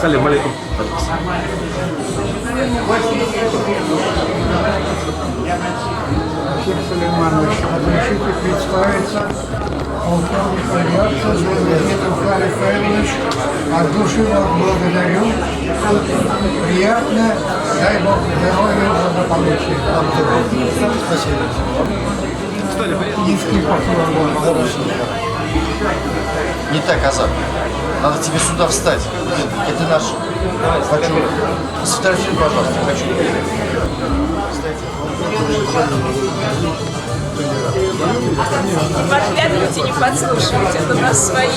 Салям алейкум. Всех Сулейманович, разрешите представиться полковник авиации Дмитрий Рафаэльевич. От души вас благодарю. Приятно. Дай Бог здоровья и благополучия. Спасибо. Низкий поклон. Не так, Азап. Надо тебе сюда встать. Это наш. Хочу. Сфотографируй, пожалуйста, хочу. Подглядывайте, не подслушивайте, это у нас свои.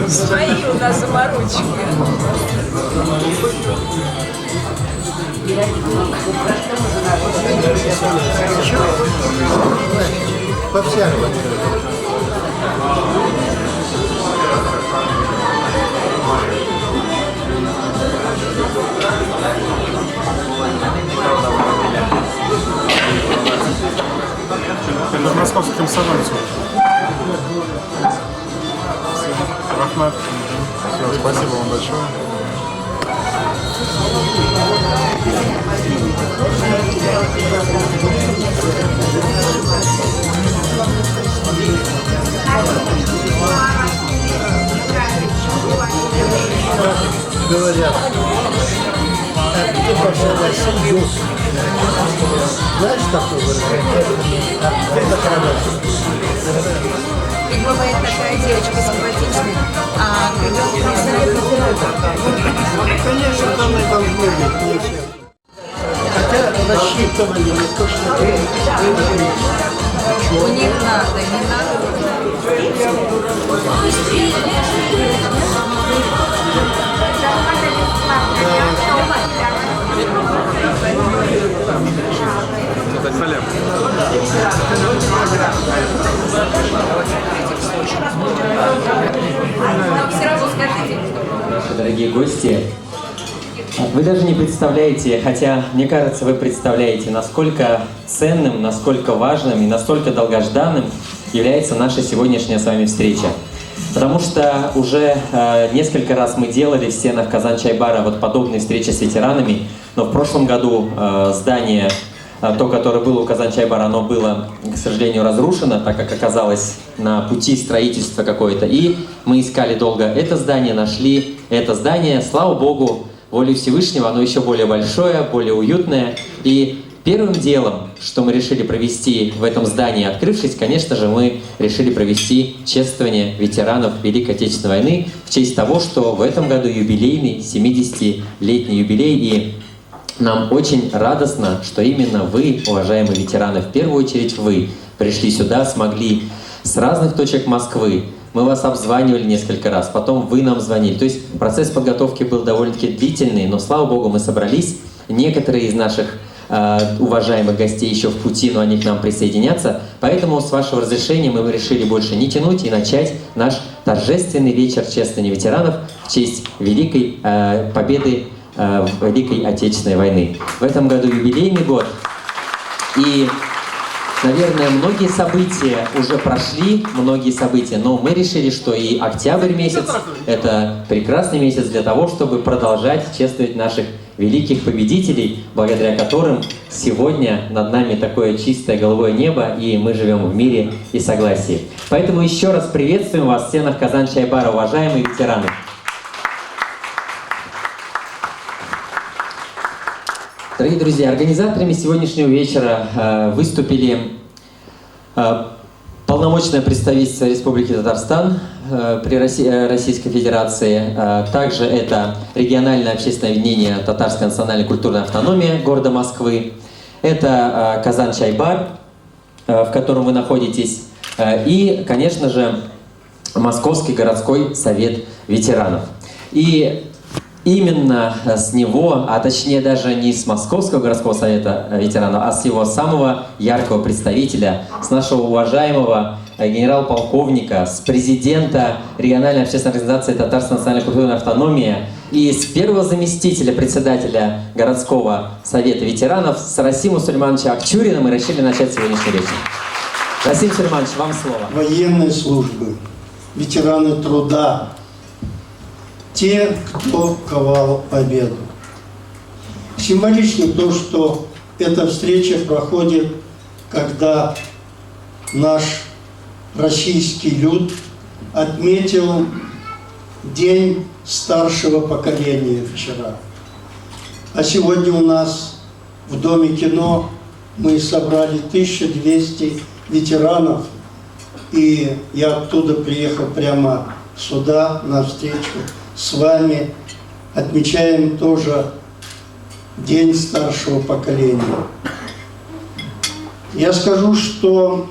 Свои у нас заморочки. По-всякому. Это московский комсомольцев. Рахмат. Все, спасибо вам большое. Говорят, ты пошел на семью. Знаешь такое выражение? Бывает такая девочка симпатичная, а ребенок Конечно, там и должны быть, не все. Хотя рассчитывали не то, что у них надо, не надо. Салям. Дорогие гости, вы даже не представляете, хотя, мне кажется, вы представляете, насколько ценным, насколько важным и настолько долгожданным является наша сегодняшняя с вами встреча. Потому что уже несколько раз мы делали в стенах Казан-Чай-бара вот подобные встречи с ветеранами, но в прошлом году здание, то, которое было у Казан-Чай-бара, оно было, к сожалению, разрушено, так как оказалось на пути строительства какое-то. И мы искали долго это здание, нашли это здание. Слава Богу, волей Всевышнего, оно еще более большое, более уютное. И первым делом, что мы решили провести в этом здании, открывшись, конечно же, мы решили провести чествование ветеранов Великой Отечественной войны в честь того, что в этом году юбилейный, 70-летний юбилей, и нам очень радостно, что именно вы, уважаемые ветераны, в первую очередь вы, пришли сюда, смогли с разных точек Москвы. Мы вас обзванивали несколько раз, потом вы нам звонили. То есть процесс подготовки был довольно-таки длительный, но, слава Богу, мы собрались. Некоторые из наших уважаемых гостей еще в пути, но они к нам присоединятся. Поэтому, с вашего разрешения, мы решили больше не тянуть и начать наш торжественный вечер чествования ветеранов в честь Великой Победы Великой Отечественной войны. В этом году юбилейный год, и, наверное, многие события уже прошли, но мы решили, что и октябрь месяц – это прекрасный месяц для того, чтобы продолжать чествовать наших великих победителей, благодаря которым сегодня над нами такое чистое голубое небо, и мы живем в мире и согласии. Поэтому еще раз приветствуем вас в стенах Казан-Чай-бара, уважаемые ветераны. Дорогие друзья, организаторами сегодняшнего вечера выступили полномочное представительство Республики Татарстан при Российской Федерации. Также это региональное общественное объединение Татарская национальная культурная автономия города Москвы. Это Казан-Чай-бар, в котором вы находитесь. И, конечно же, Московский городской совет ветеранов. И именно с него, а точнее даже не с Московского городского совета ветеранов, а с его самого яркого представителя, с нашего уважаемого генерал-полковника, с президента региональной общественной организации Татарской национальной культурной автономии и с первого заместителя председателя городского совета ветеранов с Расимом Сулеймановичем Акчуриным мы решили начать сегодняшнюю речь. Расим Сулейманович, вам слово. Военной службы, ветераны труда, те, кто ковал победу. Символично то, что эта встреча проходит, когда наш российский люд отметил День старшего поколения вчера. А сегодня у нас в Доме кино мы собрали 1200 ветеранов, и я оттуда приехал прямо сюда, на встречу с вами. Отмечаем тоже День старшего поколения. Я скажу, что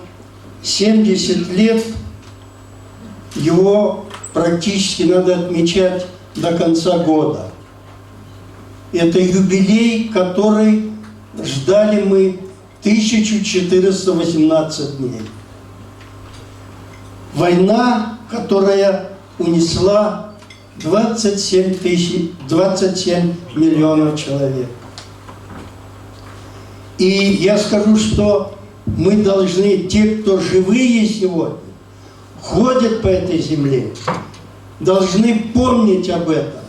70 лет его практически надо отмечать до конца года. Это юбилей, который ждали мы 1418 дней. Война, которая унесла 27 миллионов человек. И я скажу, что мы должны, те, кто живые сегодня, ходят по этой земле, должны помнить об этом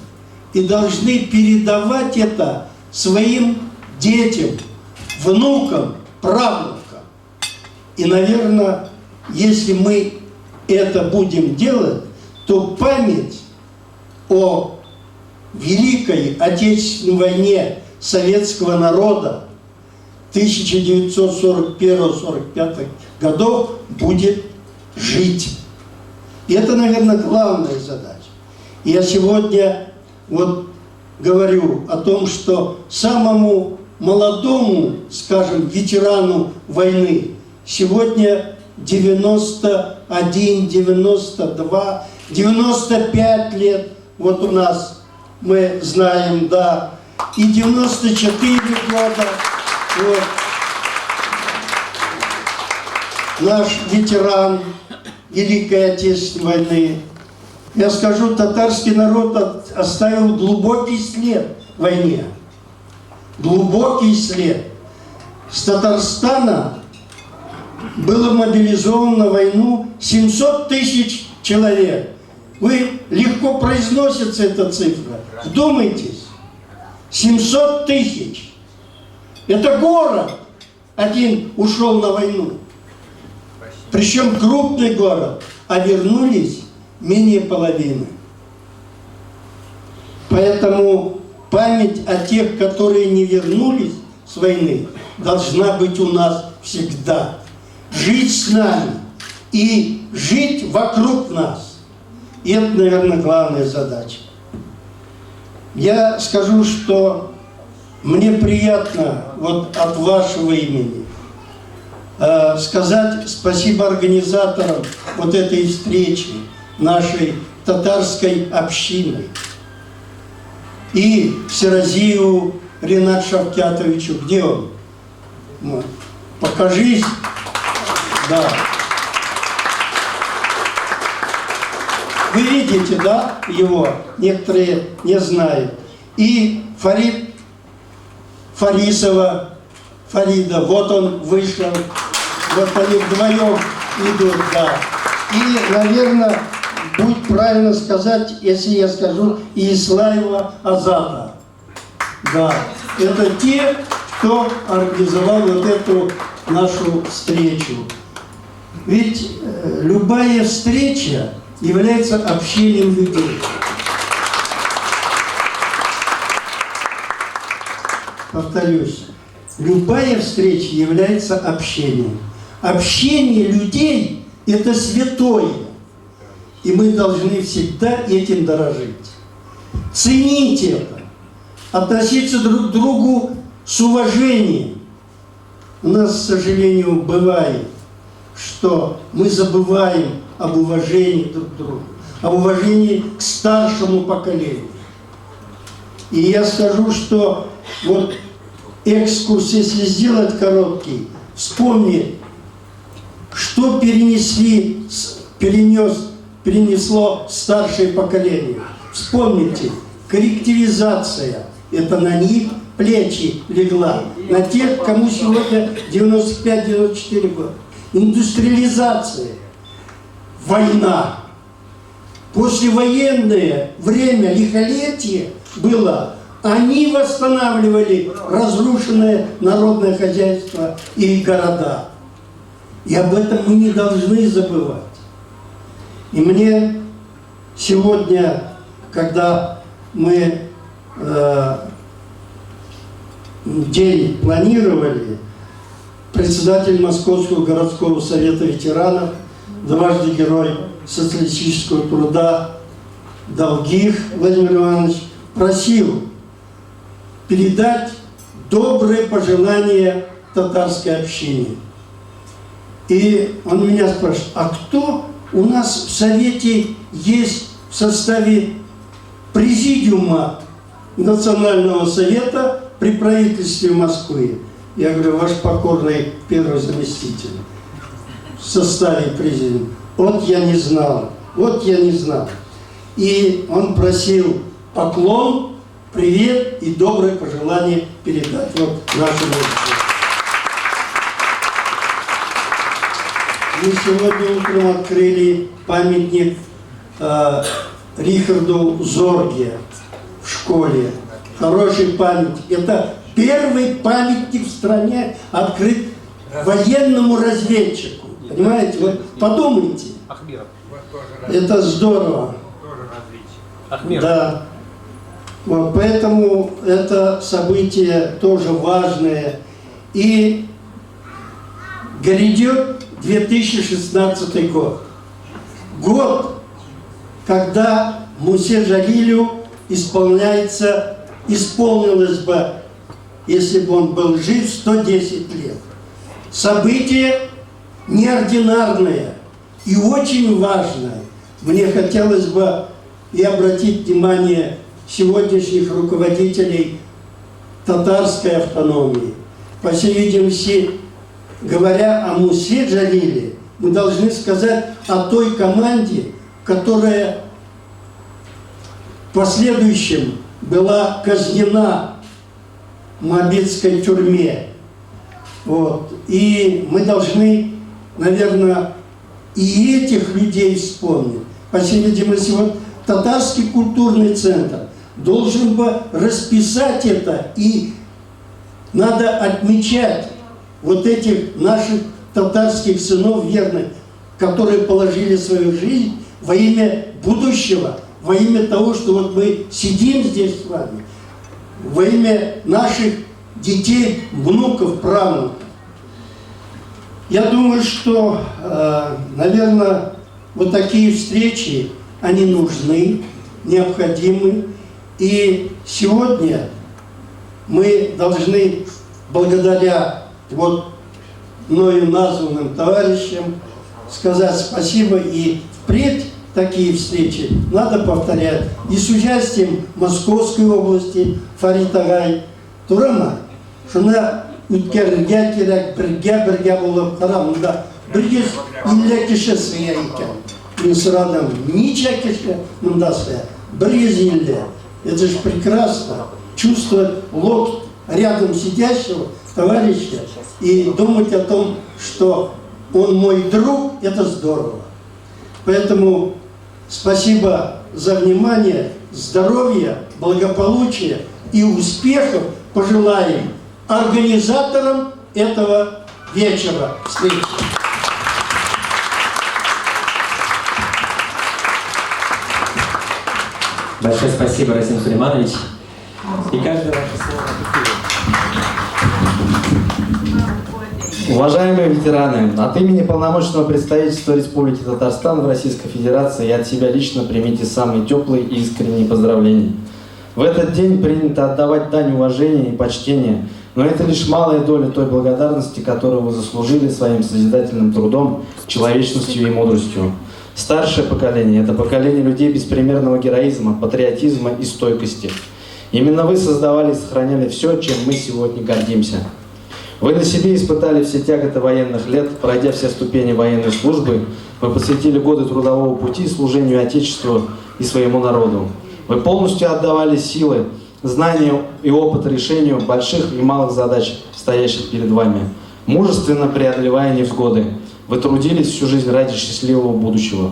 и должны передавать это своим детям, внукам, правнукам. И, наверное, если мы это будем делать, то память о Великой Отечественной войне советского народа 1941-1945 годов будет жить. И это, наверное, главная задача. Я сегодня вот говорю о том, что самому молодому, скажем, ветерану войны сегодня 91, 92, 95 лет. Вот у нас, мы знаем, да, и 94 года. Вот. Наш ветеран Великой Отечественной войны. Я скажу, татарский народ оставил глубокий след в войне. Глубокий след. С Татарстана было мобилизовано на войну 700 тысяч человек. Вы легко произносится эта цифра. Вдумайтесь. 700 тысяч. Это город один ушел на войну. Причем крупный город. А вернулись менее половины. Поэтому память о тех, которые не вернулись с войны, должна быть у нас всегда. Жить с нами и жить вокруг нас. И это, наверное, главная задача. Я скажу, что мне приятно вот от вашего имени сказать спасибо организаторам вот этой встречи, нашей татарской общины. И Серазию Ренату Шавкятовичу, где он? Покажись. Да. Вы видите, да, его? Некоторые не знают. И Фарида, вот он вышел. Вот они вдвоем идут, да. И, наверное, будет правильно сказать, если я скажу, и Ислаева Азата. Да. Это те, кто организовал вот эту нашу встречу. Ведь любая встреча является общением людей. Повторюсь, любая встреча является общением. Общение людей – это святое. И мы должны всегда этим дорожить. Ценить это. Относиться друг к другу с уважением. У нас, к сожалению, бывает, что мы забываем об уважении друг к другу, об уважении к старшему поколению. И я скажу, что вот экскурс, если сделать короткий, вспомни, что перенесло старшее поколение. Вспомните, коллективизация, это на них плечи легла, на тех, кому сегодня 95-94 года. Индустриализация, война, послевоенное время, лихолетие было, они восстанавливали разрушенное народное хозяйство и города. И об этом мы не должны забывать. И мне сегодня, когда мы день планировали, председатель Московского городского совета ветеранов, дважды герой социалистического труда Долгих Владимир Иванович просил передать добрые пожелания татарской общине. И он меня спрашивает, а кто у нас в Совете есть в составе президиума Национального совета при правительстве Москвы? Я говорю, ваш покорный первый заместитель в составе президиума. Вот я не знал, вот я не знал. И он просил поклон, привет и добрые пожелания передать вот нашему. Мы сегодня утром открыли памятник Рихарду Зорге в школе. Хороший памятник. Это первый памятник в стране открыт военному разведчику. Понимаете? Вот подумайте. Это здорово. Да. Вот, поэтому это событие тоже важное. И грядет 2016 год. Год, когда Мусе Джалилю исполнилось бы, если бы он был жив, 110 лет. Событие неординарное и очень важное. Мне хотелось бы и обратить внимание сегодняшних руководителей татарской автономии. По всей видимости, говоря о Мусе Джалиле, мы должны сказать о той команде, которая в последующем была казнена в Моабитской тюрьме. Вот. И мы должны, наверное, и этих людей вспомнить. По всей видимости, вот татарский культурный центр должен бы расписать это, и надо отмечать вот этих наших татарских сынов верных, которые положили свою жизнь во имя будущего, во имя того, что вот мы сидим здесь с вами, во имя наших детей, внуков, правнуков. Я думаю, что, наверное, вот такие встречи, они нужны, необходимы. И сегодня мы должны, благодаря вот мною названным товарищам, сказать спасибо, и впредь такие встречи надо повторять и с участием Московской области, Фарит Агай, Турама, что на үткәрергә кирәк, бергә булып карамында бергез 50 кеше сыя икән. Мин сорадым, ничә кеше монда сыя? 150. Это же прекрасно. Чувствовать лоб рядом сидящего товарища и думать о том, что он мой друг, это здорово. Поэтому спасибо за внимание, здоровья, благополучия и успехов пожелаем организаторам этого вечера встречи. Большое спасибо, Расим Сулейманович. И каждое ваше слово. Уважаемые ветераны, от имени полномочного представительства Республики Татарстан в Российской Федерации и от себя лично примите самые теплые и искренние поздравления. В этот день принято отдавать дань уважения и почтения, но это лишь малая доля той благодарности, которую вы заслужили своим созидательным трудом, человечностью и мудростью. Старшее поколение – это поколение людей беспримерного героизма, патриотизма и стойкости. Именно вы создавали и сохраняли все, чем мы сегодня гордимся. Вы на себе испытали все тяготы военных лет, пройдя все ступени военной службы. Вы посвятили годы трудового пути служению Отечеству и своему народу. Вы полностью отдавали силы, знания и опыт решению больших и малых задач, стоящих перед вами, мужественно преодолевая невзгоды. Вы трудились всю жизнь ради счастливого будущего.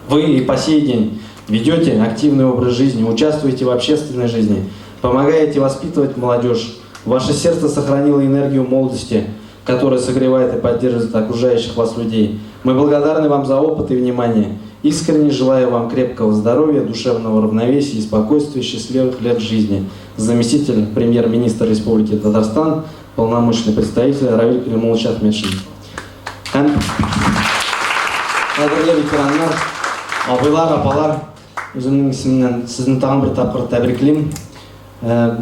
Вы и по сей день ведете активный образ жизни, участвуете в общественной жизни, помогаете воспитывать молодежь. Ваше сердце сохранило энергию молодости, которая согревает и поддерживает окружающих вас людей. Мы благодарны вам за опыт и внимание. Искренне желаю вам крепкого здоровья, душевного равновесия и спокойствия, счастливых лет жизни. Заместитель премьер-министра Республики Татарстан, полномочный представитель Равиль Кремулович Ахмедшин. Қадірлі ветерандар, абайлар, апалар, өзімнің ісімнен сіздің тағы бір тапқыр тәбриклеймін.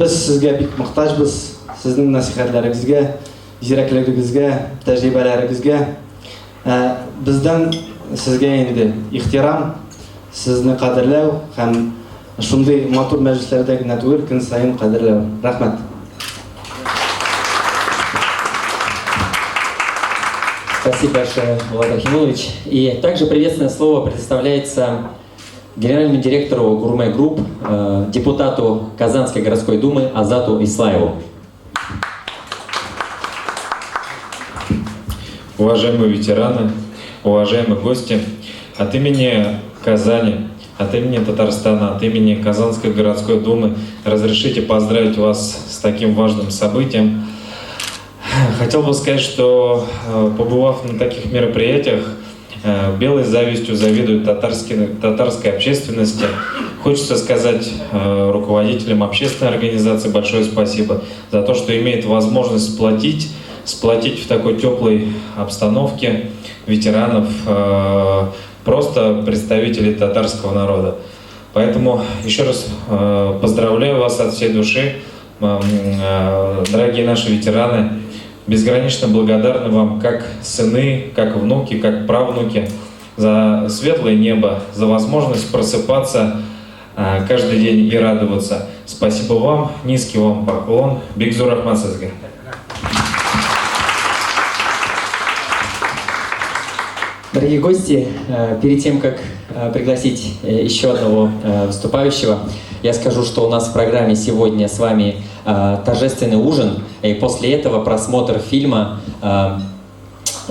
Біз сізге бик мұқтажбыз, сіздің насихатларыңызға, зирәклігіңізге, тәжірибелеріңізге. Бізден сізге енді ихтирам, сізні қадірлеу, һәм шундай матур мәжлисләрдә генә түгел, көн сайын қадірлеу. Рахмет. Спасибо большое, Влад Рахимович. И также приветственное слово предоставляется генеральному директору Гурме Групп, депутату Казанской городской думы Азату Ислаеву. Уважаемые ветераны, уважаемые гости, от имени Казани, от имени Татарстана, от имени Казанской городской думы разрешите поздравить вас с таким важным событием. Хотел бы сказать, что побывав на таких мероприятиях, белой завистью завидуют татарской общественности. Хочется сказать руководителям общественной организации большое спасибо за то, что имеет возможность сплотить в такой теплой обстановке ветеранов, просто представителей татарского народа. Поэтому еще раз поздравляю вас от всей души, дорогие наши ветераны. Безгранично благодарны вам как сыны, как внуки, как правнуки за светлое небо, за возможность просыпаться каждый день и радоваться. Спасибо вам, низкий вам поклон. Бигзу рахмат сізге. Дорогие гости, перед тем, как пригласить еще одного выступающего, я скажу, что у нас в программе сегодня с вами торжественный ужин, и после этого просмотр фильма,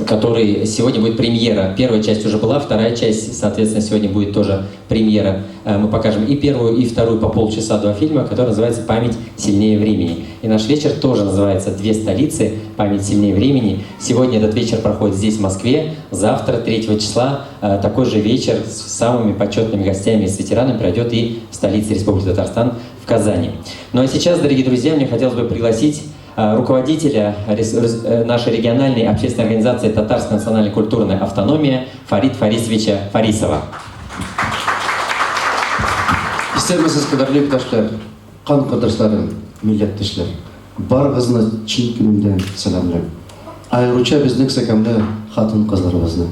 который сегодня будет премьера. Первая часть уже была, вторая часть, соответственно, сегодня будет тоже премьера. Мы покажем и первую, и вторую по полчаса два фильма, который называется «Память сильнее времени». И наш вечер тоже называется «Две столицы. Память сильнее времени». Сегодня этот вечер проходит здесь, в Москве. Завтра, 3 числа, такой же вечер с самыми почетными гостями и с ветеранами пройдет и в столице Республики Татарстан, в Казани. Ну а сейчас, дорогие друзья, мне хотелось бы пригласить руководителя нашей региональной общественной организации «Татарская национальная культурная автономия» Фарид Фарисовича Фарисова. Истермесіз қадірлі пташтар, қан қадырсларым, милләттешлер, барғызны чин күнімден сәламлым. Айруча біздің сәкәмді хатын қызларымызны.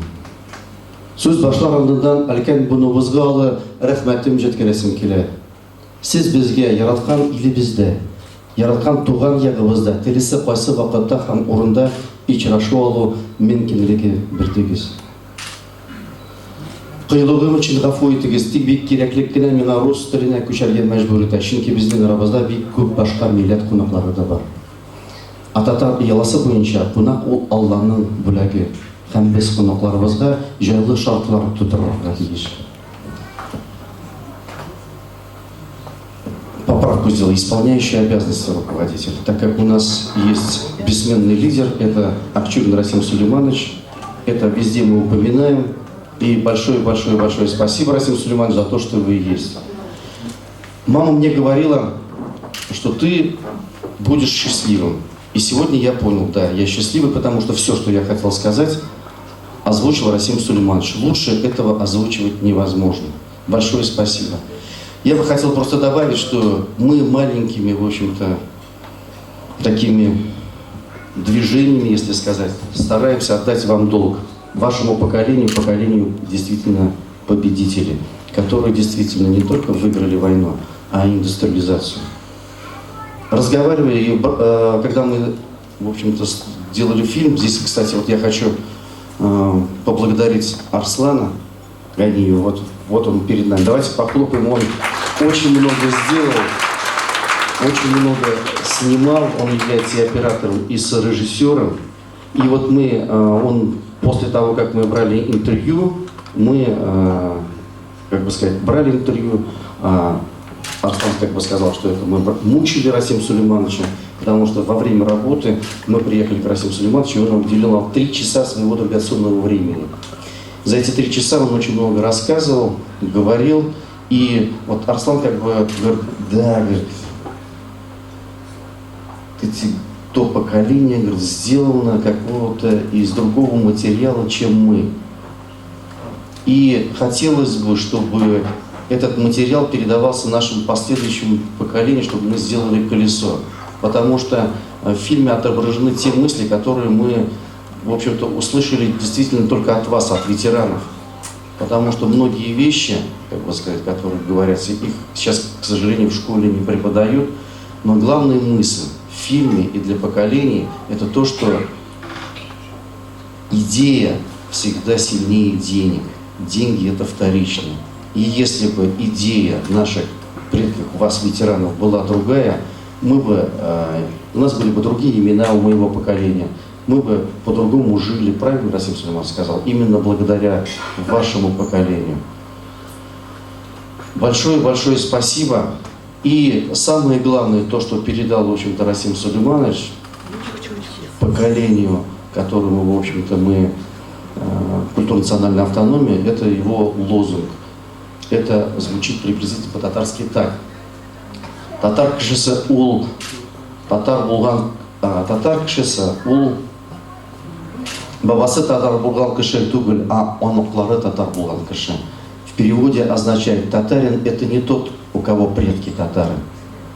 Сөз башлар алдындан әлкен бұныбызға алы рәхмәтім жеткелесім келе. Сіз бізге яратқан илі бізде, яратқан туған яғыбызда, телесі қайсы вақытта һәм орында ичрашу алу мөмкинлеге бердегез. Кыйлыгым өчен гафу итегез, тик бик кирәклек кенә миңа рус теленә күчәргә мәҗбүр итә, чөнки безнең арабызда бик күп башка милләт кунаклары да бар. Ататар яласы буенча кунак ул Алланың бүләге, һәм без кунакларыбызга җайлы шартлар тудырырга тиеш. Поправку сделал исполняющий обязанности руководитель, так как у нас есть бессменный лидер, это Акчурин Расим Сулейманович, это везде мы упоминаем. И большое-большое спасибо, Расим Сулейманович, за то, что вы есть. Мама мне говорила, что ты будешь счастливым. И сегодня я понял, да, я счастливый, потому что все, что я хотел сказать, озвучил Расим Сулейманович. Лучше этого озвучивать невозможно. Большое спасибо. Я бы хотел просто добавить, что мы маленькими, в общем-то, такими движениями, если сказать, стараемся отдать вам долг. Вашему поколению действительно победителей, которые действительно не только выиграли войну, а и индустриализацию. разговаривали, и, когда мы, в общем-то, делали фильм, здесь, кстати, вот я хочу поблагодарить Арслана Ганиева, вот он перед нами. Давайте похлопаем, он очень много сделал, очень много снимал, он является и оператором, и сорежиссером. И вот мы, он, после того, как мы брали интервью, мы, как бы сказать, брали интервью, Арслан как бы сказал, что это мы мучили Расима Сулеймановича, потому что во время работы мы приехали к Расиму Сулеймановичу, и он нам уделял 3 часа своего драгоценного времени. За эти 3 часа он очень много рассказывал, говорил, и вот Арслан как бы говорит, да, говорит, то поколение, говорит, сделано какого-то из другого материала, чем мы. И хотелось бы, чтобы этот материал передавался нашим последующим поколениям, чтобы мы сделали колесо. Потому что в фильме отображены те мысли, которые мы, в общем-то, услышали действительно только от вас, от ветеранов. Потому что многие вещи, как бы сказать, которые говорятся, их сейчас, к сожалению, в школе не преподают. Но главная мысль в фильме и для поколений – это то, что идея всегда сильнее денег. Деньги – это вторично. И если бы идея наших предков, вас, ветеранов, была другая, мы бы, у нас были бы другие имена у моего поколения, мы бы по-другому жили, правильно Расим Сулейманович сказал, именно благодаря вашему поколению. Большое-большое спасибо. И самое главное, то, что передал, в общем-то, Расим Сулейманович поколению, которому, в общем-то, мы, культурно-национальная автономия, это его лозунг. Это звучит приблизительно по-татарски так. Татар кішісі ул, татар кішісі ул, бабасы татар булган кіші түгіл, а онуклары татар булган кіші. В переводе означает, татарин это не тот, у кого предки татары.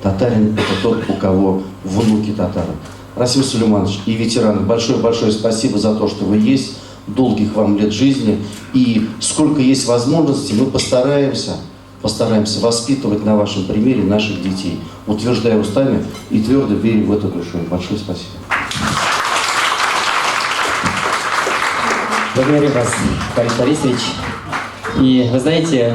Татарин это тот, у кого внуки татары. Расим Сулейманович и ветераны, большое-большое спасибо за то, что вы есть. Долгих вам лет жизни. И сколько есть возможностей, мы постараемся воспитывать на вашем примере наших детей, утверждая устами и твердо веря в это душой. Большое спасибо. Благодарю вас, Борис Борисович. И вы знаете,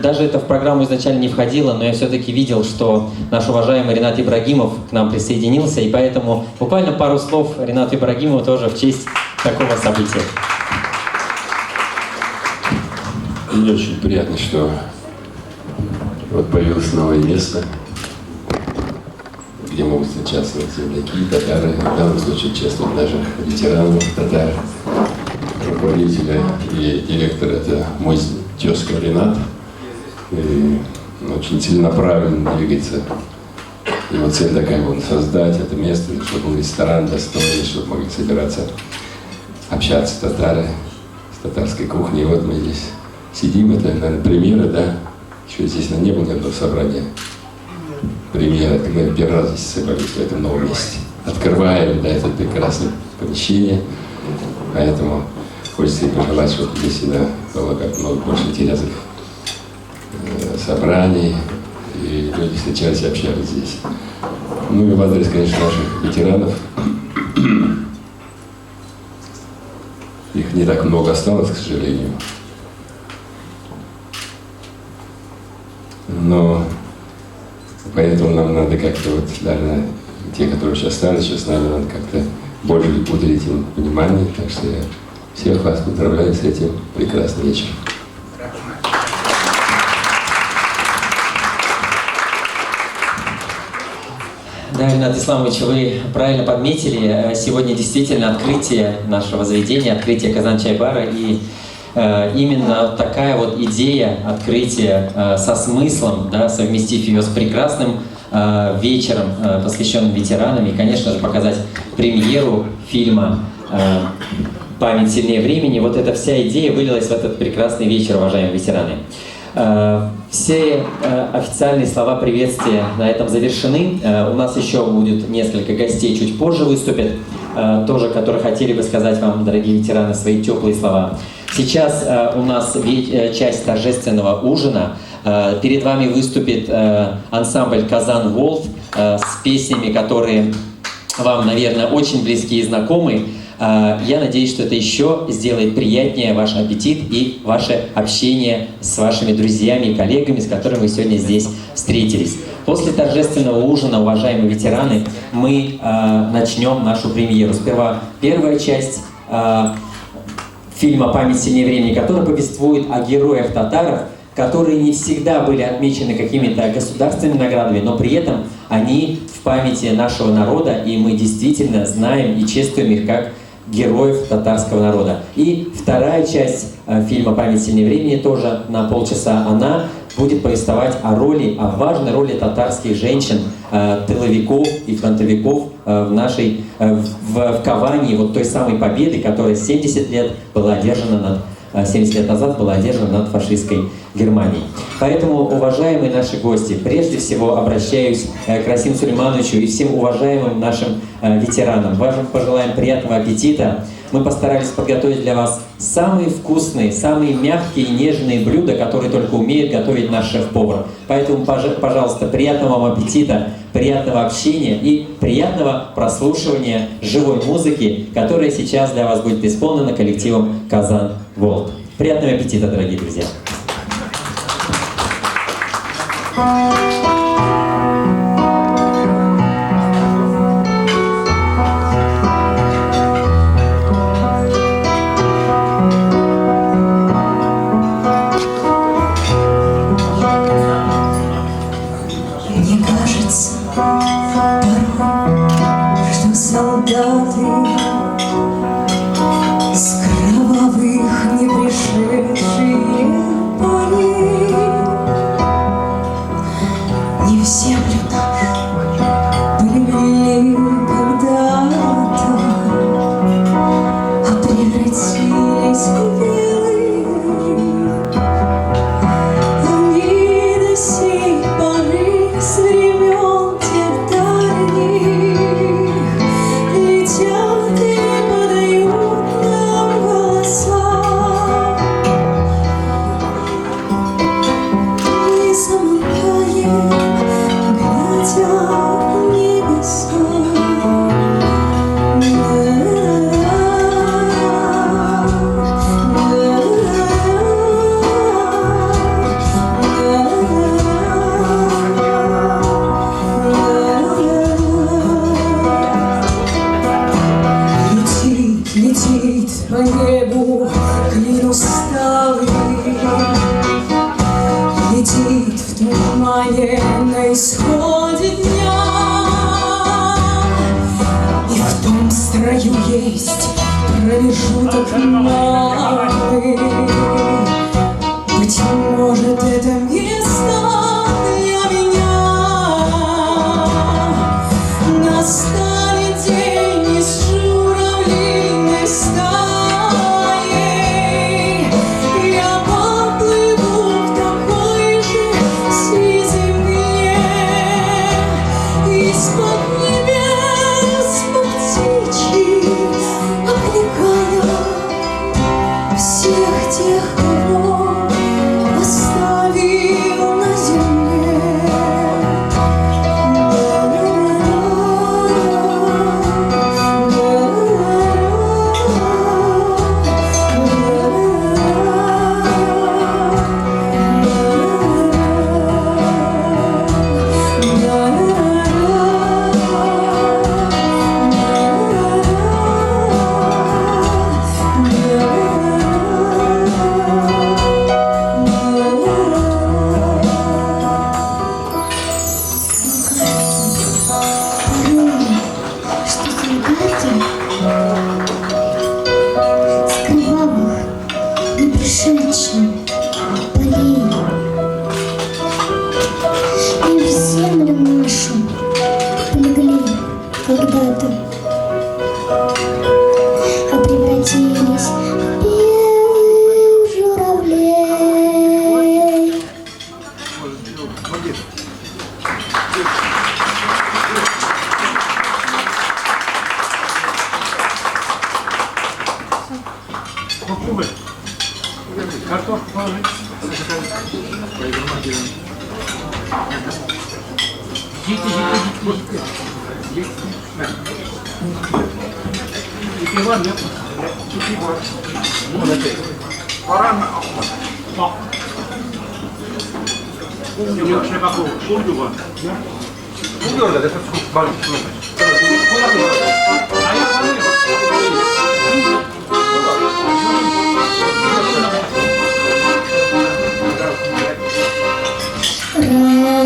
даже это в программу изначально не входило, но я все-таки видел, что наш уважаемый Ренат Ибрагимов к нам присоединился, и поэтому буквально пару слов Ренату Ибрагимову тоже в честь такого события. Мне очень приятно, что вот появилось новое место, где могут встречаться земляки, татары, в данном случае чествуют наших ветеранов, татар. Руководителя и директор — это мой тезка Ренат. И очень целенаправленно двигается. Его цель такая вот — создать это место, чтобы был ресторан достойный, чтобы могли собираться, общаться татары с татарской кухней. И вот мы здесь сидим, это, наверное, премьера, да? Еще, естественно, не было ни одного собрания. Премьера, это мы первый раз здесь собрались в этом новом месте. Открываем, да, это прекрасное помещение, поэтому хочется и пожелать, чтобы здесь всегда было как много больше интересных собраний, и люди встречались и общались здесь. Ну и в адрес, конечно, наших ветеранов. Их не так много осталось, к сожалению. Но поэтому нам надо как-то вот, наверное, те, которые сейчас остались, сейчас, наверное, надо как-то больше уделить им внимание. Так что я всех вас поздравляю с этим прекрасным вечером. Да, Ренат Исламович, вы правильно подметили, сегодня действительно открытие нашего заведения, открытие Казан-чай-бара, и именно такая вот идея открытия со смыслом, да, совместив ее с прекрасным вечером, посвященным ветеранам, и, конечно же, показать премьеру фильма «Память сильнее времени». Вот эта вся идея вылилась в этот прекрасный вечер, уважаемые ветераны. Все официальные слова приветствия на этом завершены. У нас еще будет несколько гостей, чуть позже выступят, тоже, которые хотели бы сказать вам, дорогие ветераны, свои теплые слова. Сейчас у нас часть торжественного ужина. Перед вами выступит ансамбль «Казан Волт» с песнями, которые вам, наверное, очень близки и знакомы. Я надеюсь, что это еще сделает приятнее ваш аппетит и ваше общение с вашими друзьями и коллегами, с которыми вы сегодня здесь встретились. После торжественного ужина, уважаемые ветераны, мы начнем нашу премьеру. Сперва первая часть фильма «Память сильнее времени», который повествует о героях татаров, которые не всегда были отмечены какими-то государственными наградами, но при этом они в памяти нашего народа, и мы действительно знаем и чествуем их как героев татарского народа. И вторая часть фильма «Память сильнее времени», тоже на полчаса, она будет повествовать о важной роли татарских женщин, тыловиков и фронтовиков в ковании вот той самой победы, которая 70 лет назад была одержана над фашистской Германией. Поэтому, уважаемые наши гости, прежде всего обращаюсь к Расиму Сулеймановичу и всем уважаемым нашим ветеранам. Вам пожелаем приятного аппетита. Мы постарались подготовить для вас самые вкусные, самые мягкие и нежные блюда, которые только умеет готовить наш шеф-повар. Поэтому, пожалуйста, приятного вам аппетита, приятного общения и приятного прослушивания живой музыки, которая сейчас для вас будет исполнена коллективом «Казан Волт». Приятного аппетита, дорогие друзья! Мне кажется порой, что солдаты с кровавых не пришедшие полей не в землю нашу полегли когда-то, а превратились в белые. Они до сей поры с времен тех дальних летят и подают нам голоса. Мы замолкаем, глядя в небеса. Летит по небу клин усталый, летит в тумане на исходе дня, и в том строю есть промежуток малый. Быть может, это место для меня. Настанет день из журавлиной стаи, я поплыву в такой же сизой мгле, из-под небес по птичьи окликая всех тех, кого оставил на земле. Что солдаты с кровавых не пришедших полей и в землю нашу полегли когда-то, а превратились в белых журавлей. Картошку положить.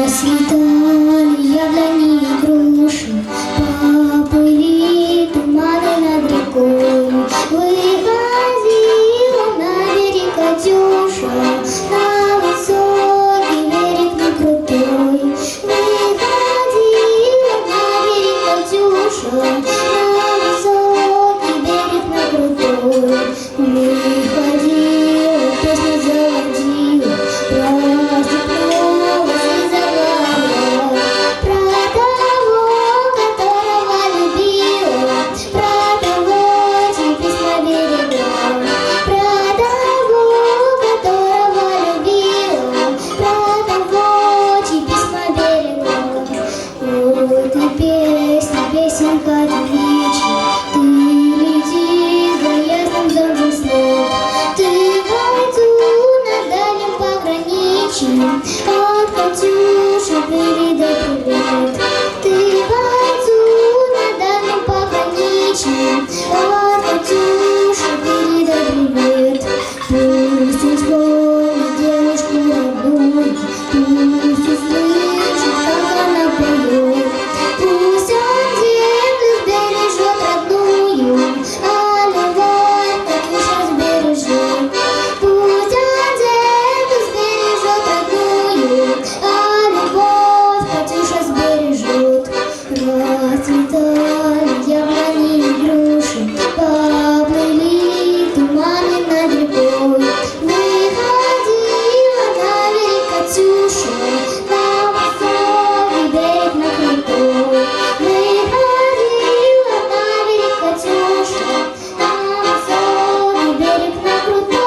Расцветали яблони и груши, поплыли туманы над рекой. Выходила на берег Катюша, на высокий берег, на крутой. Выходила на берег Катюша, на высокий берег, на крутой. Выходила, песню заводила, просыпалась и заплакала про того, которого любила, про того, чьи письма берегла, про того, которого любила, про того, чьи письма берегла. Ой, ты песня, песенка, ты вечна, ты лети за ясным зонтом снов. Ты пойду над дальним пограничьем, от Катюши передай привет. Ты пойду над дальним пограничьем, от Катюши передай привет. Пусть он вспомнит девушку родную, пусть услышит, как она поет. Пусть он землю сбережет родную, а любовь Катюша сбережет. Пусть он землю сбережет родную, а любовь Катюша сбережет. Расцветали яблони и груши, поплыли туманы над рекой. Выходила на берег Катюша, на высокий берег, на крутой. Выходила на берег Катюша, на высокий берег, на крутой.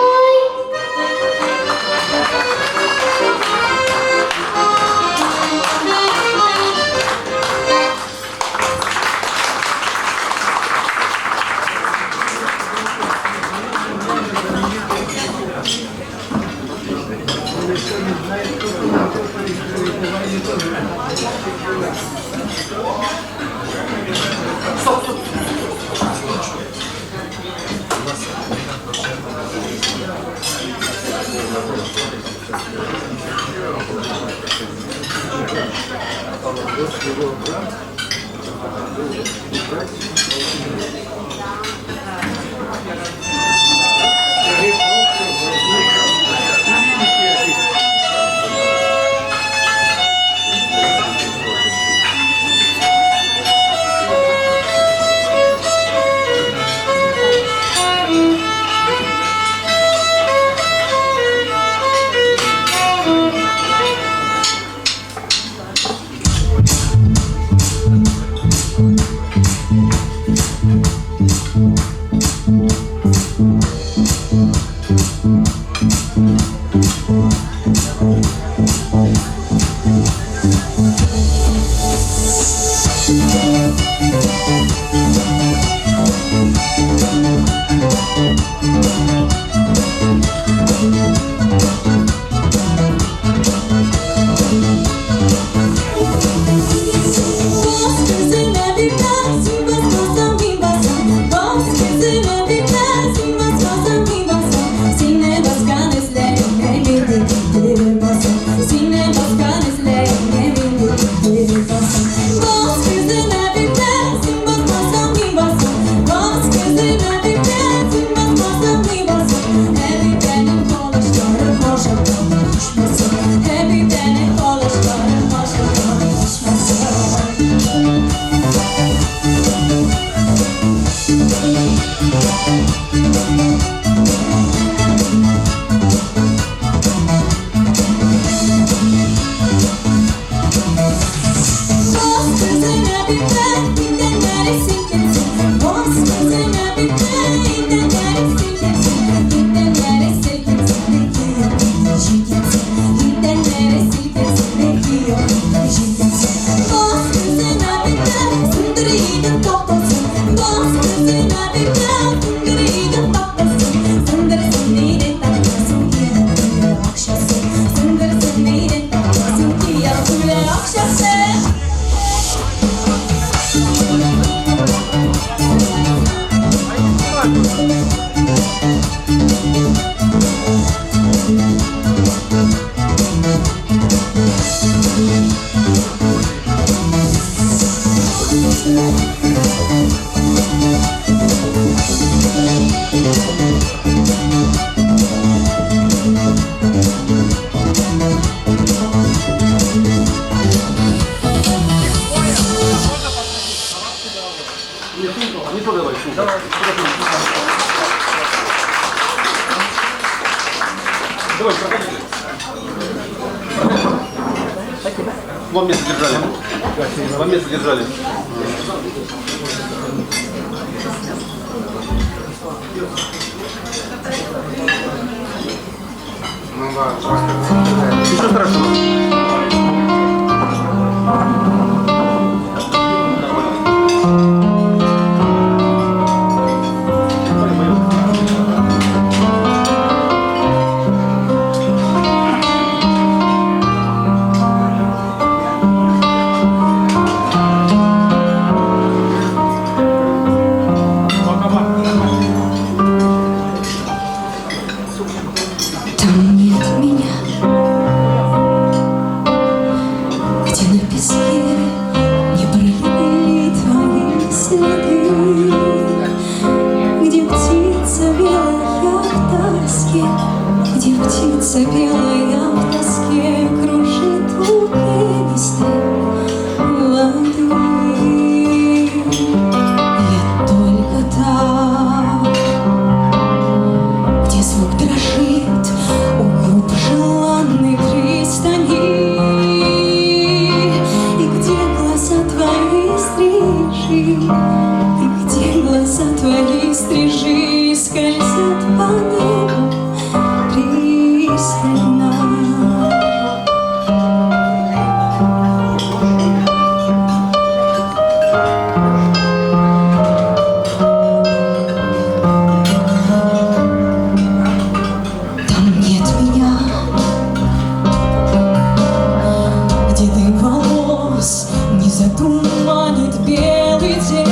Oh Вам место держали. Вам место держали. Ну да. Ничего страшного. Там нет меня, где на песке не пролили твои следы, где птица белая в тоске, где птица белая в тоске кружит луки листы воды. Я только там, где звук дрожит у губ желанной пристани, и где глаза твои стрижи, и где глаза твои стрижи скользят по небу пристально. Там нет меня, где дым волос не затуманит белый день,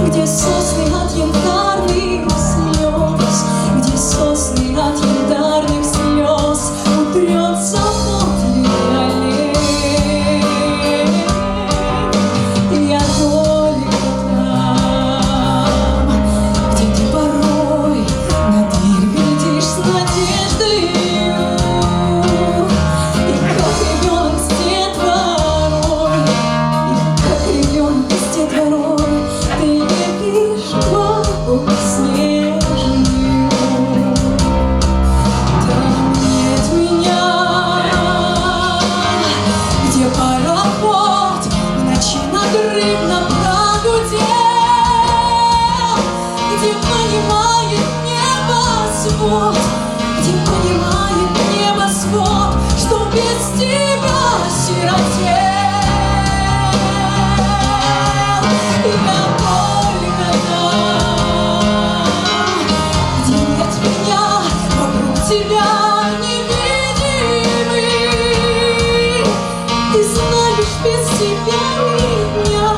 где сосны от янтарных слез, где сосны от янтарных слез утрется подле аллей. Я только там, где ты порой на дверь глядишь с надеждой, и как ребенок с детворой, и как ребенок с детворой ты лепишь вокруг снежную. Там нет меня, где пароход в ночи надрывно прогудел, где понимает небосвод, где понимает небосвод, что без тебя сиротел. Я только там, где нет меня, вокруг тебя невидимый. Ты знаешь, без тебя и дня,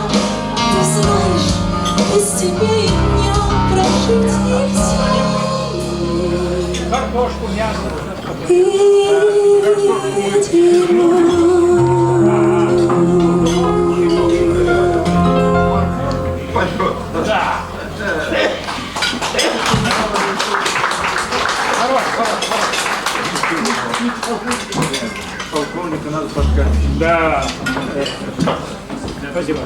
ты знаешь, без тебя и дня прожить нельзя. Картошку, мясо. Да. Полковника надо поскать. Да. Спасибо.